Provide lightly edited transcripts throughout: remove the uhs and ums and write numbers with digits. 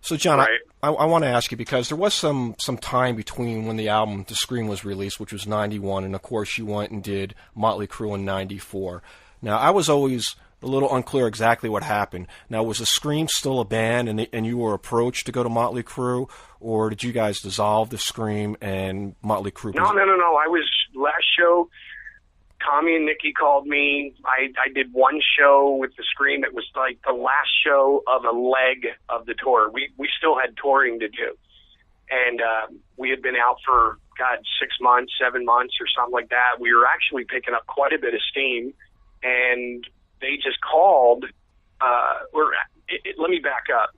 So, John, Right. I want to ask you, because there was some time between when the album The Scream was released, which was 91, and of course you went and did Motley Crue in 94. Now, I was always a little unclear exactly what happened. Now, was The Scream still a band, and you were approached to go to Motley Crue, or did you guys dissolve The Scream and Motley Crue? No. I was last show. Tommy and Nikki called me. I did one show with the Scream. It was like the last show of a leg of the tour. We still had touring to do. And we had been out for, 6 months, 7 months or something like that. We were actually picking up quite a bit of steam. And they just called. Let me back up.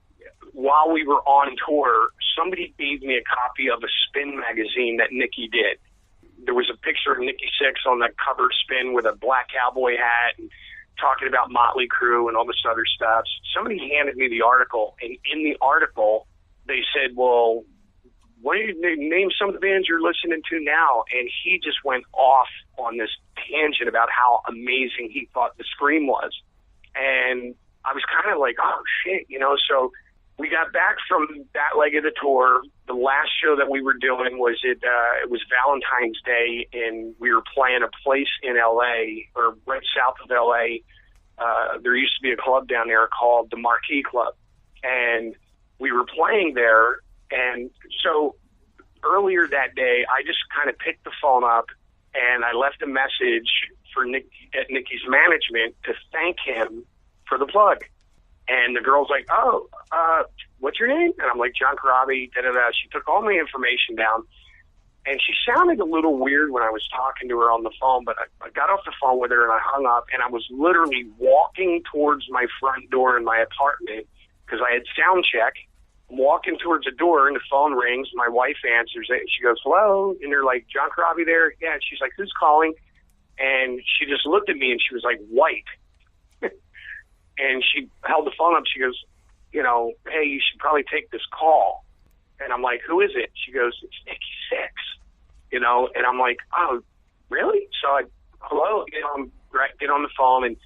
While we were on tour, somebody gave me a copy of a Spin magazine that Nikki did. There was a picture of Nikki Sixx on the cover Spin with a black cowboy hat and talking about Motley Crue and all this other stuff. Somebody handed me the article, and in the article, they said, well, what do you name some of the bands you're listening to now? And he just went off on this tangent about how amazing he thought the Scream was. And I was kind of like, oh, shit, so we got back from that leg of the tour. The last show that we were doing was it was Valentine's Day, and we were playing a place in L.A. or right south of L.A. There used to be a club down there called the Marquee Club, and we were playing there. And so earlier that day, I just kind of picked the phone up, and I left a message for Nikki's management to thank him for the plug. And the girl's like, what's your name? And I'm like, John Corabi, da-da-da. She took all my information down. And she sounded a little weird when I was talking to her on the phone, but I got off the phone with her and I hung up, and I was literally walking towards my front door in my apartment because I had sound check. I'm walking towards the door, and the phone rings. My wife answers it, and she goes, hello? And they're like, John Corabi there? Yeah. And she's like, who's calling? And she just looked at me, and she was like, white. And she held the phone up. She goes, hey, you should probably take this call. And I'm like, who is it? She goes, it's Nikki Sixx. And I'm like, oh, really? So I, hello, get on the phone. And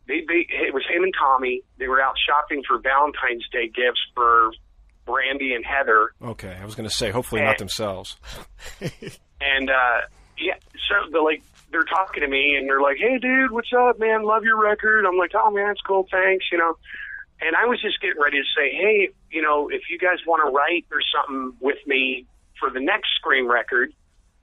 it was him and Tommy. They were out shopping for Valentine's Day gifts for Brandy and Heather. Okay, I was going to say, hopefully not themselves. And, so they're talking to me, and they're like, hey, dude, what's up, man? Love your record. I'm like, oh, man, it's cool, thanks, And I was just getting ready to say, hey, if you guys want to write or something with me for the next Scream record,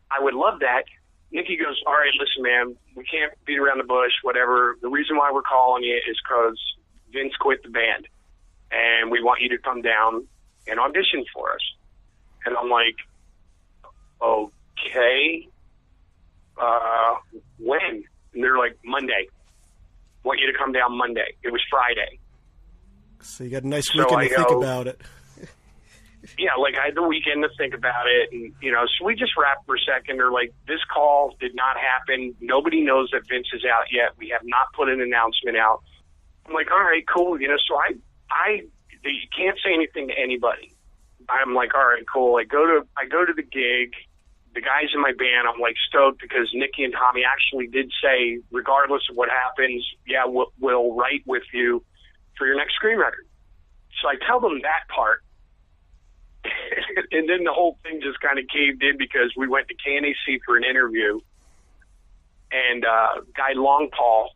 I would love that. Nikki goes, all right, listen, man, we can't beat around the bush, whatever. The reason why we're calling you is because Vince quit the band, and we want you to come down and audition for us. And I'm like, okay. When? And they're like, Monday. Want you to come down Monday. It was Friday. So you got a nice weekend to think about it. Yeah, I had the weekend to think about it. And, so we just wrapped for a second. They're like, this call did not happen. Nobody knows that Vince is out yet. We have not put an announcement out. I'm like, all right, cool. So you can't say anything to anybody. I'm like, all right, cool. I go to the gig. The guys in my band, I'm stoked because Nikki and Tommy actually did say, regardless of what happens, yeah, we'll write with you for your next Scream record. So I tell them that part. And then the whole thing just kind of caved in because we went to KNAC for an interview. And guy Long Paul.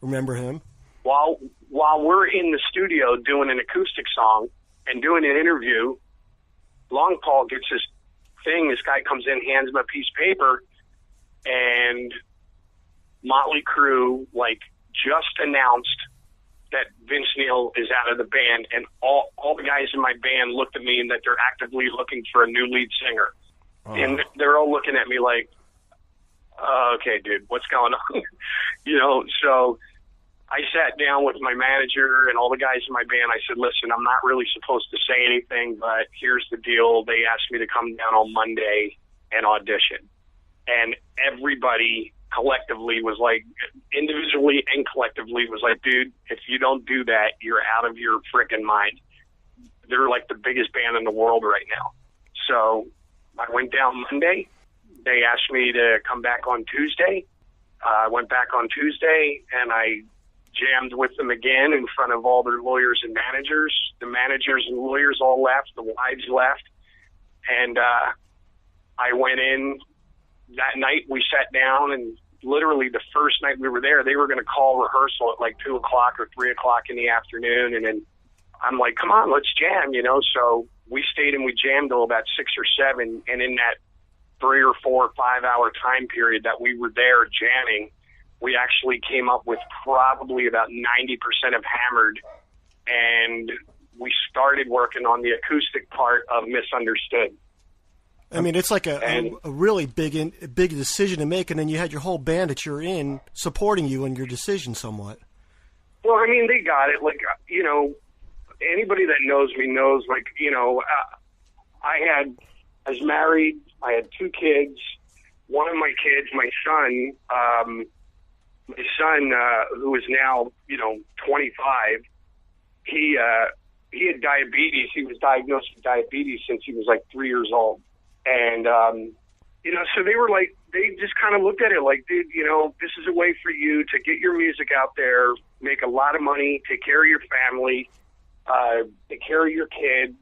Remember him? While we're in the studio doing an acoustic song and doing an interview, Long Paul gets his thing. This guy comes in, hands him a piece of paper, and Motley Crue just announced that Vince Neil is out of the band, and all the guys in my band looked at me and that they're actively looking for a new lead singer. And they're all looking at me like, okay, dude, what's going on? So I sat down with my manager and all the guys in my band. I said, listen, I'm not really supposed to say anything, but here's the deal. They asked me to come down on Monday and audition. And everybody collectively was like, individually and collectively was like, dude, if you don't do that, you're out of your freaking mind. They're like the biggest band in the world right now. So I went down Monday. They asked me to come back on Tuesday. I went back on Tuesday, and I jammed with them again in front of all their lawyers and managers. The managers and lawyers all left. The wives left. And I went in that night. We sat down, and literally the first night we were there, they were going to call rehearsal at like 2 o'clock or 3 o'clock in the afternoon. And then I'm like, come on, let's jam, you know. So we stayed and we jammed till about 6 or 7. And in that 3 or 4 or 5 hour time period that we were there jamming, we actually came up with probably about 90% of Hammered. And we started working on the acoustic part of Misunderstood. I mean, it's like a really big decision to make, and then you had your whole band that you're in supporting you in your decision somewhat. Well, I mean, they got it. Like, you know, anybody that knows me knows, like, you know, I was married. I had 2 kids. One of my kids, my son, who is now, you know, 25, he had diabetes. He was diagnosed with diabetes since he was like 3 years old. And, you know, so they were like, they just kind of looked at it like, dude, you know, this is a way for you to get your music out there, make a lot of money, take care of your family, take care of your kid,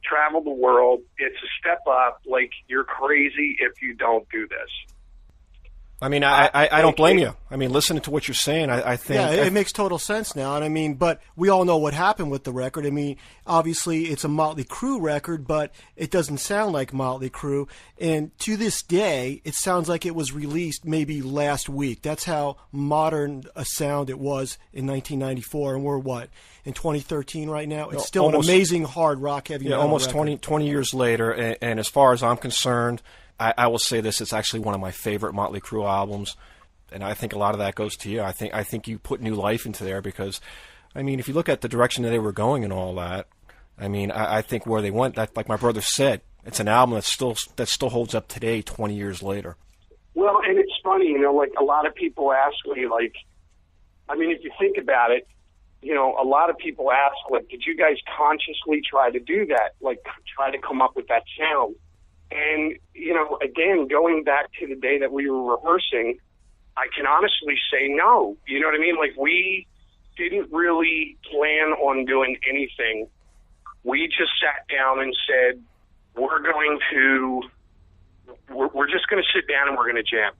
travel the world. It's a step up. Like, you're crazy if you don't do this. I mean, I don't blame you. I mean, listening to what you're saying, I think... Yeah, it makes total sense now. And I mean, but we all know what happened with the record. I mean, obviously, it's a Motley Crue record, but it doesn't sound like Motley Crue. And to this day, it sounds like it was released maybe last week. That's how modern a sound it was in 1994. And we're, what, in 2013 right now? It's still almost, an amazing hard rock heavy metal almost record. 20 years later. And as far as I'm concerned... I will say this: it's actually one of my favorite Motley Crue albums, and I think a lot of that goes to you. I think you put new life into there because, I mean, if you look at the direction that they were going and all that, I mean, I think where they went, that, like my brother said, it's an album that still holds up today, 20 years later. Well, and it's funny, you know, like a lot of people ask me, like, I mean, if you think about it, you know, a lot of people ask, like, did you guys consciously try to do that, like, try to come up with that sound? And, you know, again, going back to the day that we were rehearsing, I can honestly say no. You know what I mean? Like, we didn't really plan on doing anything. We just sat down and said, we're just going to sit down and we're going to jam.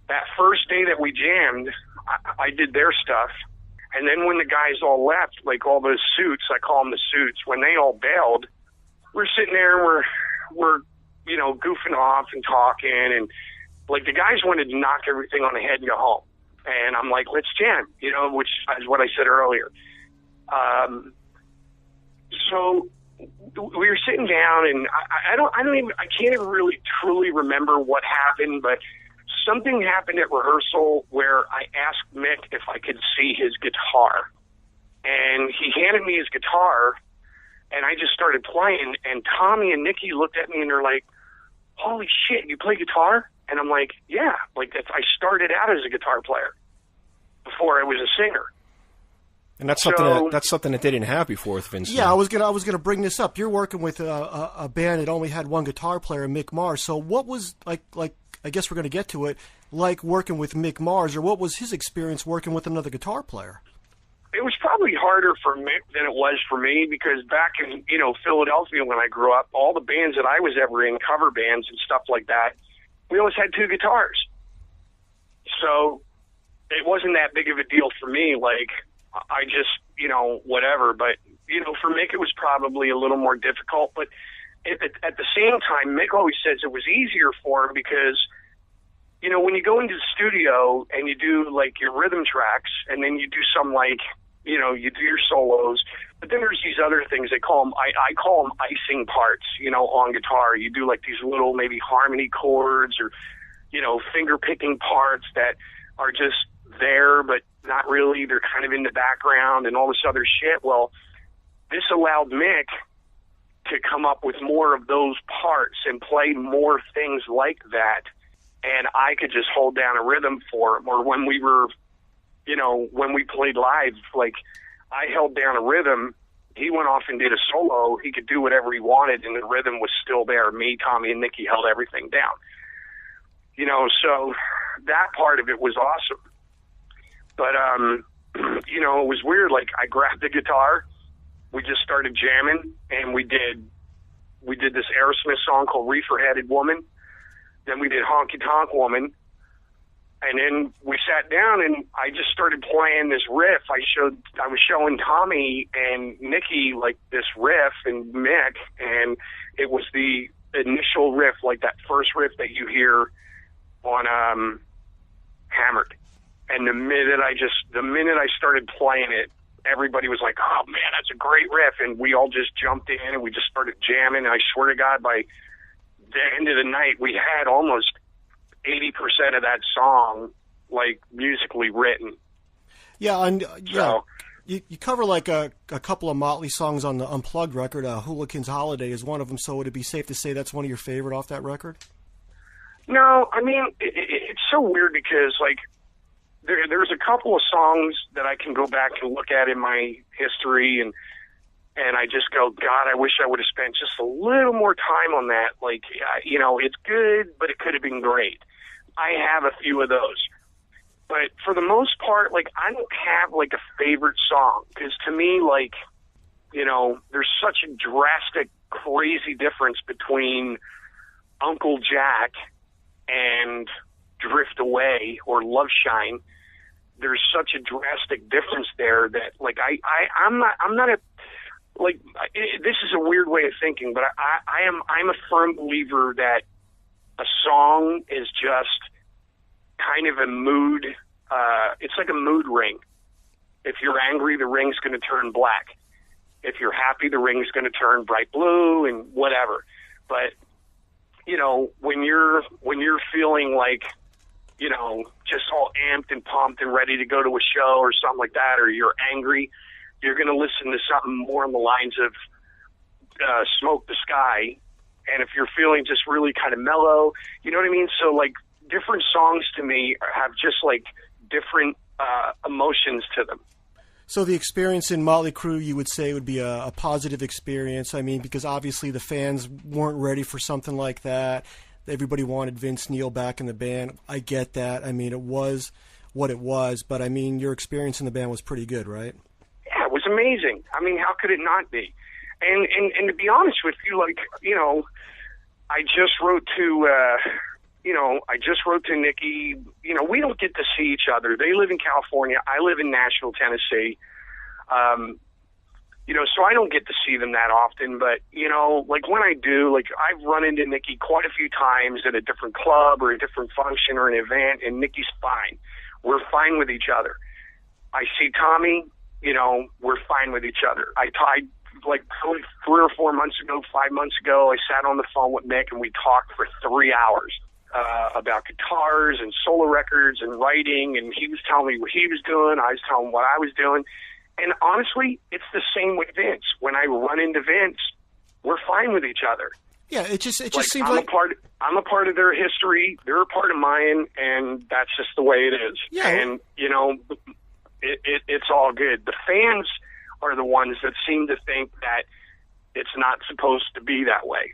That first day that we jammed, I did their stuff. And then when the guys all left, like all those suits, I call them the suits, when they all bailed, we're sitting there and we're you know, goofing off and talking, and like the guys wanted to knock everything on the head and go home. And I'm like, let's jam, you know, which is what I said earlier. So we were sitting down, and I can't even really truly remember what happened, but something happened at rehearsal where I asked Mick if I could see his guitar, and he handed me his guitar. And I just started playing, and Tommy and Nikki looked at me, and they're like, holy shit, you play guitar? And I'm like, yeah. Like, I started out as a guitar player before I was a singer. And that's something that they didn't have before with Vince. Yeah, I was gonna bring this up. You're working with a band that only had one guitar player, Mick Mars. So what was, like I guess we're going to get to it, like working with Mick Mars, or what was his experience working with another guitar player? It was probably harder for Mick than it was for me, because back in, you know, Philadelphia when I grew up, all the bands that I was ever in, cover bands and stuff like that, we always had 2 guitars. So it wasn't that big of a deal for me. Like, I just, you know, whatever. But, you know, for Mick it was probably a little more difficult. But at the same time, Mick always says it was easier for him because, you know, when you go into the studio and you do, like, your rhythm tracks, and then you do some, like, you know, you do your solos, but then there's these other things they call them, I call them icing parts, you know, on guitar. You do, like, these little maybe harmony chords or, you know, finger-picking parts that are just there, but not really. They're kind of in the background and all this other shit. Well, this allowed Mick to come up with more of those parts and play more things like that. And I could just hold down a rhythm for him. Or when we were, you know, when we played live, like, I held down a rhythm, he went off and did a solo, he could do whatever he wanted, and the rhythm was still there. Me, Tommy, and Nikki held everything down. You know, so that part of it was awesome. But, it was weird. Like, I grabbed the guitar, we just started jamming, and we did this Aerosmith song called Reefer-Headed Woman. Then we did Honky Tonk Woman. And then we sat down, and I just started playing this riff. I was showing Tommy and Nikki, like, this riff, and Mick, and it was the initial riff, like that first riff that you hear on Hammered. And the minute I started playing it, everybody was like, "Oh man, that's a great riff," and we all just jumped in and we just started jamming. And I swear to God, by the end of the night, we had almost 80% of that song, like, musically written. Yeah, and you cover like a couple of Motley songs on the Unplugged record. Hooligan's Holiday is one of them. So would it be safe to say that's one of your favorite off that record? No, I mean, it's so weird because, like, there's a couple of songs that I can go back and look at in my history, and I just go, God, I wish I would have spent just a little more time on that. Like, it's good, but it could have been great. I have a few of those. But for the most part, like, I don't have, like, a favorite song. Because to me, like, there's such a drastic, crazy difference between Uncle Jack and Drift Away or Love Shine. There's such a drastic difference there that, like, I'm not a, like, this is a weird way of thinking, but I'm a firm believer that a song is just kind of a mood. It's like a mood ring. If you're angry, the ring's going to turn black. If you're happy, the ring's going to turn bright blue and whatever. But, when you're feeling like, just all amped and pumped and ready to go to a show or something like that, or you're angry, you're going to listen to something more on the lines of Smoke the Sky. And if you're feeling just really kind of mellow, you know what I mean? So, like, different songs to me have just, like, different emotions to them. So the experience in Motley Crue, you would say, would be a positive experience. I mean, because obviously the fans weren't ready for something like that. Everybody wanted Vince Neil back in the band. I get that. I mean, it was what it was. But, I mean, your experience in the band was pretty good, right? Yeah, it was amazing. I mean, how could it not be? And to be honest with you, like, I just wrote to Nikki. We don't get to see each other. They live in California. I live in Nashville, Tennessee. So I don't get to see them that often. But, like, when I do, like, I've run into Nikki quite a few times at a different club or a different function or an event, and Nikki's fine. We're fine with each other. I see Tommy, we're fine with each other. Like, probably 3 or 4 months ago, 5 months ago, I sat on the phone with Mick and we talked for 3 hours about guitars and solo records and writing, and he was telling me what he was doing, I was telling him what I was doing. And honestly, it's the same with Vince. When I run into Vince, we're fine with each other. Yeah, it just like, seems I'm like a part of their history. They're a part of mine, and that's just the way it is. Yeah. And it's all good. The fans are the ones that seem to think that it's not supposed to be that way.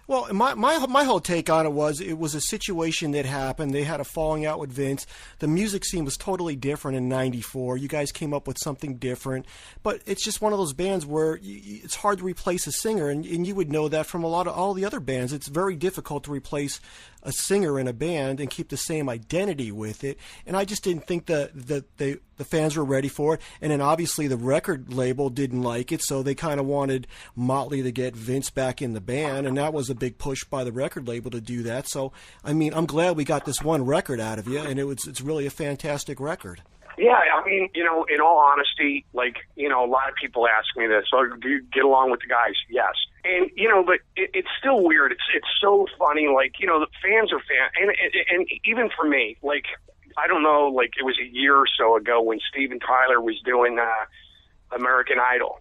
Well, my whole take on it was a situation that happened. They had a falling out with Vince. The music scene was totally different in '94. You guys came up with something different. But it's just one of those bands where it's hard to replace a singer, and you would know that from all the other bands. It's very difficult to replace a singer in a band and keep the same identity with it. And I just didn't think the fans were ready for it. And then obviously the record label didn't like it, so they kind of wanted Motley to get Vince back in the band, and that was a big push by the record label to do that. So, I mean, I'm glad we got this one record out of you, and it's really a fantastic record. Yeah, I mean, in all honesty, like, a lot of people ask me this, so do you get along with the guys? Yes. And, but it's still weird. It's so funny, like, the fans are fans. And even for me, like, I don't know, like, it was a year or so ago when Steven Tyler was doing American Idol.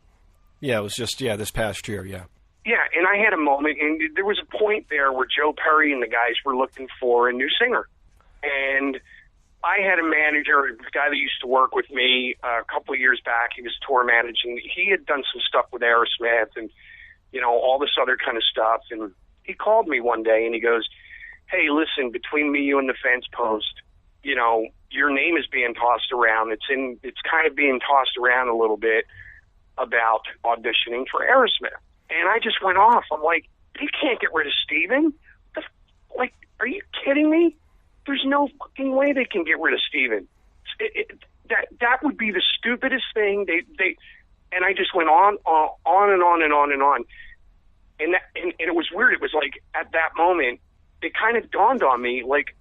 Yeah, it was just, this past year, yeah. Yeah, and I had a moment, and there was a point there where Joe Perry and the guys were looking for a new singer. And I had a manager, a guy that used to work with me a couple of years back. He was tour managing. He had done some stuff with Aerosmith and, all this other kind of stuff. And he called me one day and he goes, "Hey, listen, between me, you, and the fence post, you know, your name is being tossed around. It's kind of being tossed around a little bit about auditioning for Aerosmith. And I just went off. I'm like, you can't get rid of Steven. Like, are you kidding me? There's no fucking way they can get rid of Steven. That would be the stupidest thing. And I just went on and on and on and on. And it was weird. It was like, at that moment, it kind of dawned on me, like,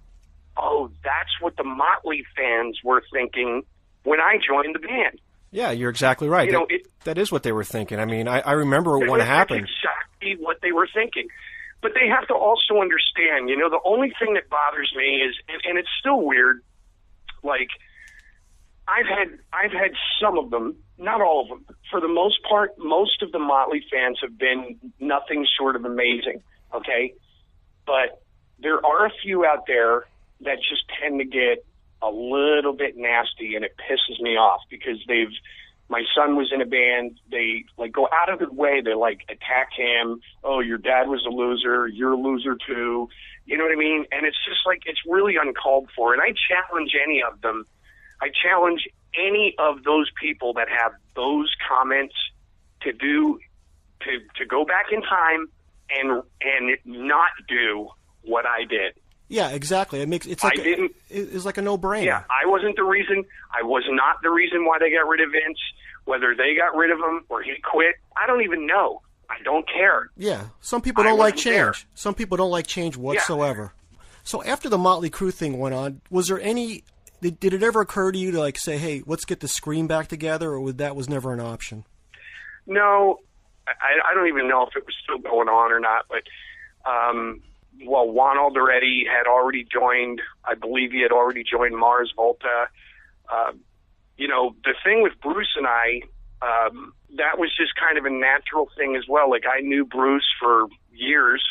oh, that's what the Motley fans were thinking when I joined the band. Yeah, you're exactly right. You know, that is what they were thinking. I mean, I remember when it happened. That's exactly what they were thinking. But they have to also understand, you know, the only thing that bothers me is, and it's still weird, like, I've had some of them, not all of them. For the most part, most of the Motley fans have been nothing short of amazing, okay? But there are a few out there that just tend to get a little bit nasty, and it pisses me off because my son was in a band, they like go out of their way, they like attack him, oh, your dad was a loser, you're a loser too, you know what I mean? And it's just like, it's really uncalled for, and I challenge any of them. I challenge any of those people that have those comments to go back in time and not do what I did. Yeah, exactly. It's like a no-brainer. Yeah, I wasn't the reason. I was not the reason why they got rid of Vince. Whether they got rid of him or he quit, I don't even know. I don't care. Yeah, some people don't like change. There. Some people don't like change whatsoever. Yeah. So after the Motley Crue thing went on, was there any? Did it ever occur to you to like say, "Hey, let's get the Scream back together," or that was never an option? No, I don't even know if it was still going on or not. But well, Juan Alderete had already joined. I believe he had already joined Mars Volta. You know, the thing with Bruce and I, that was just kind of a natural thing as well. Like, I knew Bruce for years.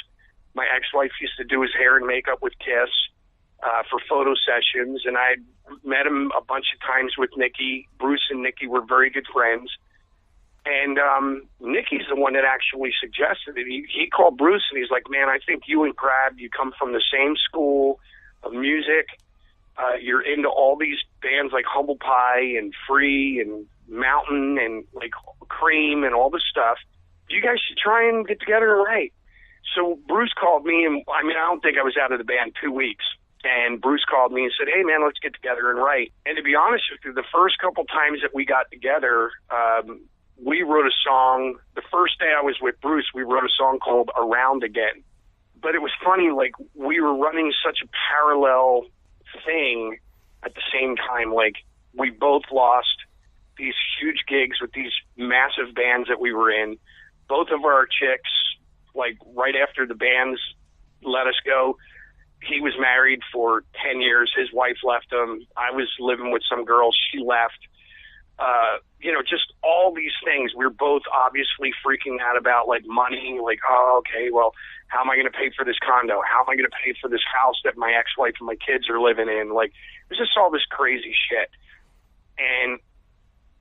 My ex-wife used to do his hair and makeup with Kiss for photo sessions, and I met him a bunch of times with Nikki. Bruce and Nikki were very good friends. And Nikki's the one that actually suggested it. He called Bruce, and he's like, man, I think you and Crab, you come from the same school of music. You're into all these bands like Humble Pie and Free and Mountain and like Cream and all this stuff. You guys should try and get together and write. So Bruce called me, and I mean, I don't think I was out of the band 2 weeks. And Bruce called me and said, hey, man, let's get together and write. And to be honest with you, the first couple times that we got together, we wrote a song. The first day I was with Bruce, we wrote a song called Around Again. But it was funny, like, we were running such a parallel thing at the same time. Like, we both lost these huge gigs with these massive bands that we were in. Both of our chicks, like, right after the bands let us go, he was married for 10 years. His wife left him. I was living with some girl. She left. You know, just all these things. We were both obviously freaking out about, like, money. Like, oh, okay, well, how am I going to pay for this condo? How am I going to pay for this house that my ex-wife and my kids are living in? Like, it was just all this crazy shit. And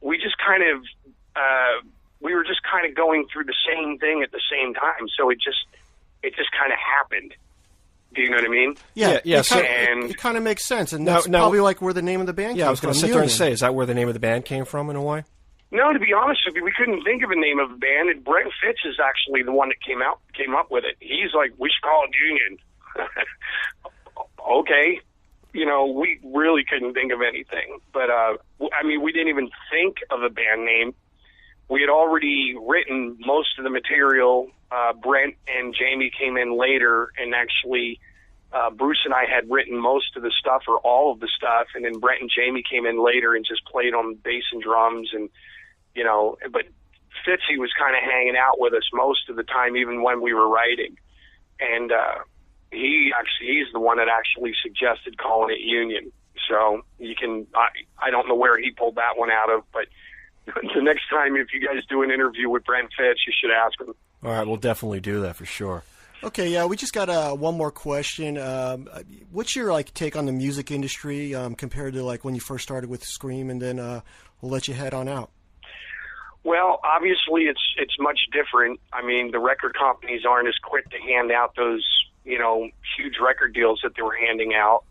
we just kind of, we were just kind of going through the same thing at the same time. So it just kind of happened. Do you know what I mean? Yeah. It kind of makes sense, and that's probably like where the name of the band came from. Yeah, I was going to sit there and say, is that where the name of the band came from in a way? No, to be honest with you, we couldn't think of a name of a band, and Brent Fitz is actually the one that came up with it. He's like, we should call it Union. Okay. You know, we really couldn't think of anything. But, I mean, we didn't even think of a band name. We had already written most of the material. Brent and Jamie came in later, and actually Bruce and I had written most of the stuff or all of the stuff, and then Brent and Jamie came in later and just played on bass and drums, and, you know, but Fitzy was kind of hanging out with us most of the time, even when we were writing. And he's the one that actually suggested calling it Union. So you can, I don't know where he pulled that one out of, but the next time if you guys do an interview with Brent Fitz, you should ask him. All right, we'll definitely do that for sure. Okay, yeah, we just got one more question. What's your take on the music industry compared to like when you first started with Scream, and then we'll let you head on out. Well, obviously it's much different. I mean, the record companies aren't as quick to hand out those, you know, huge record deals that they were handing out.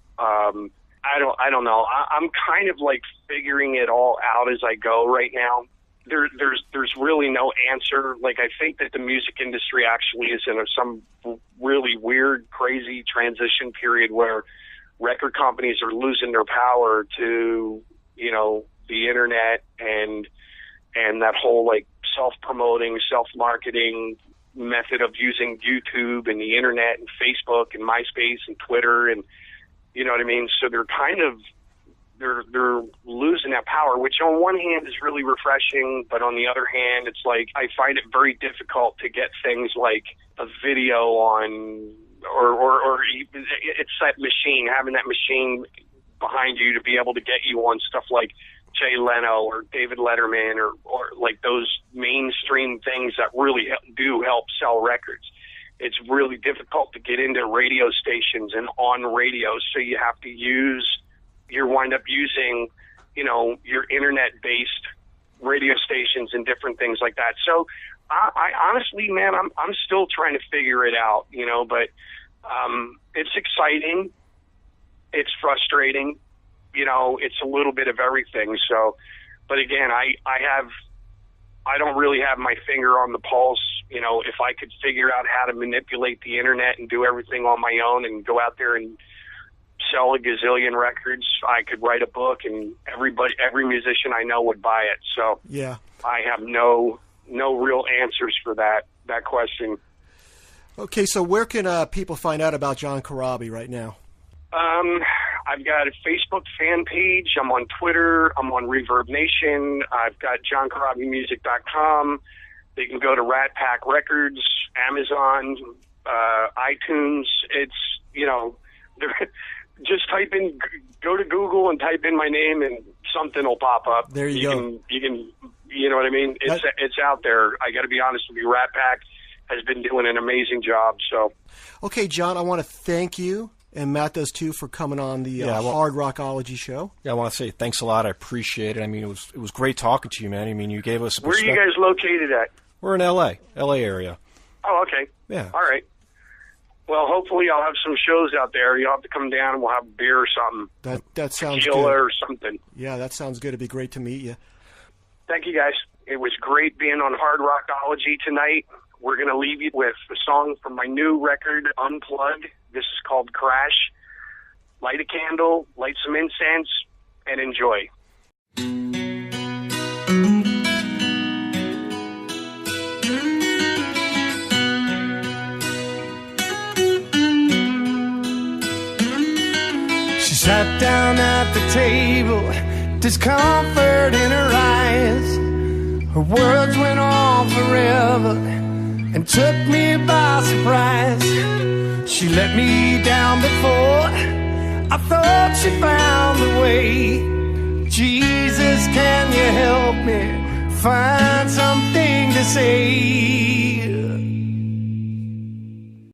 I don't know. I'm kind of like figuring it all out as I go right now. There's really no answer. Like, I think that the music industry actually is in some really weird, crazy transition period where record companies are losing their power to, you know, the internet and that whole like self-promoting, self-marketing method of using YouTube and the internet and Facebook and MySpace and Twitter, and you know what I mean? So they're kind of they're losing that power, which on one hand is really refreshing, but on the other hand, it's like I find it very difficult to get things like a video on, or it's that machine, having that machine behind you to be able to get you on stuff like Jay Leno or David Letterman or like those mainstream things that really do help sell records. It's really difficult to get into radio stations and on radio, so you have to wind up using, you know, your internet-based radio stations and different things like that. So I honestly, man, I'm still trying to figure it out, you know, but it's exciting. It's frustrating. You know, it's a little bit of everything. So, but again, I don't really have my finger on the pulse. You know, if I could figure out how to manipulate the internet and do everything on my own and go out there and sell a gazillion records, I could write a book and every musician I know would buy it. So yeah, I have no real answers for that question. Okay, so where can people find out about John Corabi right now? I've got a Facebook fan page. I'm on Twitter. I'm on Reverb Nation. I've got JohnCorabiMusic.com. They can go to Rat Pack Records, Amazon, iTunes. It's, you know, just go to Google and type in my name and something will pop up. There you go. You can, you know what I mean? It's out there. I got to be honest with you. Rat Pack has been doing an amazing job. So, okay, John, I want to thank you, and Matt does too, for coming on the Hard Rockology show. Yeah, I want to say thanks a lot. I appreciate it. I mean, it was great talking to you, man. I mean, you gave us a perspective. Where are you guys located at? We're in L.A. area. Oh, okay. Yeah. All right. Well, hopefully I'll have some shows out there. You'll have to come down and we'll have beer or something. That sounds Tequila good. Or something. Yeah, that sounds good. It'd be great to meet you. Thank you, guys. It was great being on Hard Rockology tonight. We're going to leave you with a song from my new record, Unplugged. This is called Crash. Light a candle, light some incense, and enjoy. She sat down at the table, discomfort in her eyes. Her words went on forever and took me by surprise. She let me down before I thought she found the way. Jesus, can you help me find something to say?